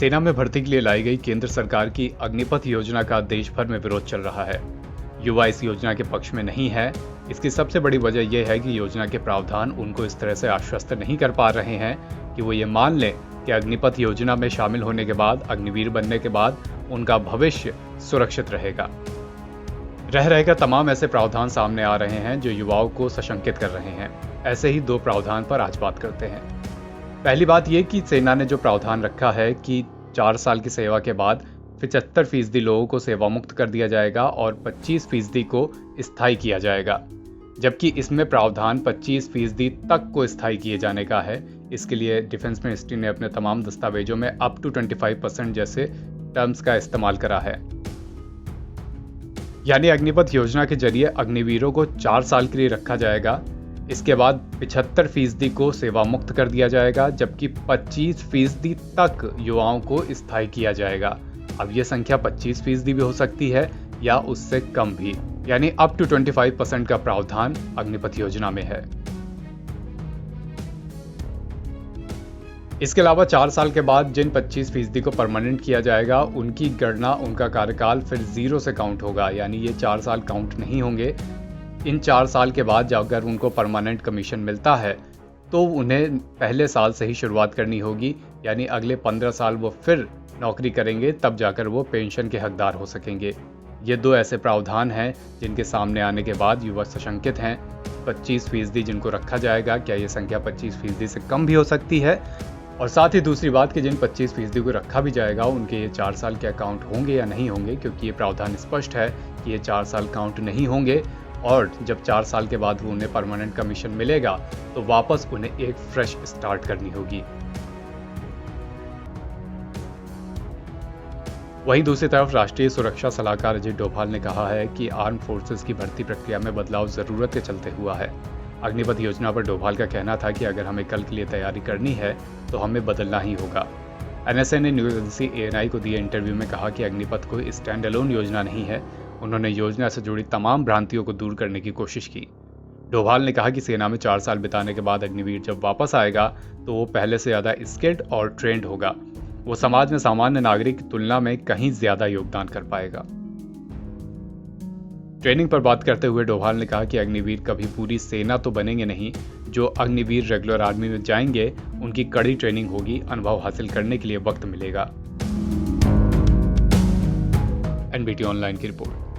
सेना में भर्ती के लिए लाई गई केंद्र सरकार की अग्निपथ योजना का देश भर में विरोध चल रहा है। युवा इस योजना के पक्ष में नहीं है। इसकी सबसे बड़ी वजह यह है कि योजना के प्रावधान उनको इस तरह से आश्वस्त नहीं कर पा रहे हैं कि वो ये मान लें कि अग्निपथ योजना में शामिल होने के बाद, अग्निवीर बनने के बाद उनका भविष्य सुरक्षित रहेगा। रह तमाम ऐसे प्रावधान सामने आ रहे हैं जो युवाओं को सशंकित कर रहे हैं। ऐसे ही दो प्रावधान पर आज बात करते हैं। पहली बात यह कि सेना ने जो प्रावधान रखा है कि 4 साल की सेवा के बाद 75% लोगों को सेवा मुक्त कर दिया जाएगा और 25% को स्थायी किया जाएगा, जबकि इसमें प्रावधान 25% तक को स्थायी किए जाने का है। इसके लिए डिफेंस मिनिस्ट्री ने अपने तमाम दस्तावेजों में अप टू 25% जैसे टर्म्स का इस्तेमाल करा है। यानी अग्निपथ योजना के जरिए अग्निवीरों को 4 साल के लिए रखा जाएगा। इसके बाद 75% को सेवा मुक्त कर दिया जाएगा, जबकि 25% तक युवाओं को स्थायी किया जाएगा। अब यह संख्या 25% भी हो सकती है या उससे कम भी, यानी अप टू 25% का प्रावधान अग्निपथ योजना में है। इसके अलावा 4 साल के बाद जिन 25% को परमानेंट किया जाएगा, उनकी गणना, उनका कार्यकाल फिर 0 से काउंट होगा, यानी ये 4 साल काउंट नहीं होंगे। इन 4 साल के बाद जब अगर उनको परमानेंट कमीशन मिलता है तो उन्हें पहले साल से ही शुरुआत करनी होगी, यानी अगले 15 साल वो फिर नौकरी करेंगे, तब जाकर वो पेंशन के हकदार हो सकेंगे। ये दो ऐसे प्रावधान हैं जिनके सामने आने के बाद युवा सशंकित हैं। 25% जिनको रखा जाएगा, क्या ये संख्या 25% से कम भी हो सकती है? और साथ ही दूसरी बात कि जिन 25% को रखा भी जाएगा, उनके ये 4 साल के अकाउंट होंगे या नहीं होंगे, क्योंकि ये प्रावधान स्पष्ट है कि ये 4 साल काउंट नहीं होंगे और जब 4 साल के बाद वो उन्हें परमानेंट कमीशन मिलेगा तो वापस उन्हें एक फ्रेश स्टार्ट करनी होगी। वहीं दूसरी तरफ राष्ट्रीय सुरक्षा सलाहकार अजीत डोभाल ने कहा है कि आर्म फोर्सेस की भर्ती प्रक्रिया में बदलाव जरूरत के चलते हुआ है। अग्निपथ योजना पर डोभाल का कहना था कि अगर हमें कल के लिए तैयारी करनी है तो हमें बदलना ही होगा। एनएसए ने न्यूज एजेंसी एएनआई को दिए इंटरव्यू में कहा कि अग्निपथ कोई स्टैंड अलोन योजना नहीं है। उन्होंने योजना से जुड़ी तमाम भ्रांतियों को दूर करने की कोशिश की। डोभाल ने कहा कि सेना में 4 साल बिताने के बाद अग्निवीर जब वापस आएगा तो वो पहले से ज़्यादा स्किल्ड और ट्रेंड होगा। वो समाज में सामान्य नागरिक की तुलना में कहीं ज़्यादा योगदान कर पाएगा। ट्रेनिंग पर बात करते हुए डोभाल ने कहा कि अग्निवीर कभी पूरी सेना तो बनेंगे नहीं। जो अग्निवीर रेगुलर आर्मी में जाएंगे उनकी कड़ी ट्रेनिंग होगी, अनुभव हासिल करने के लिए वक्त मिलेगा। एनबीटी ऑनलाइन की रिपोर्ट।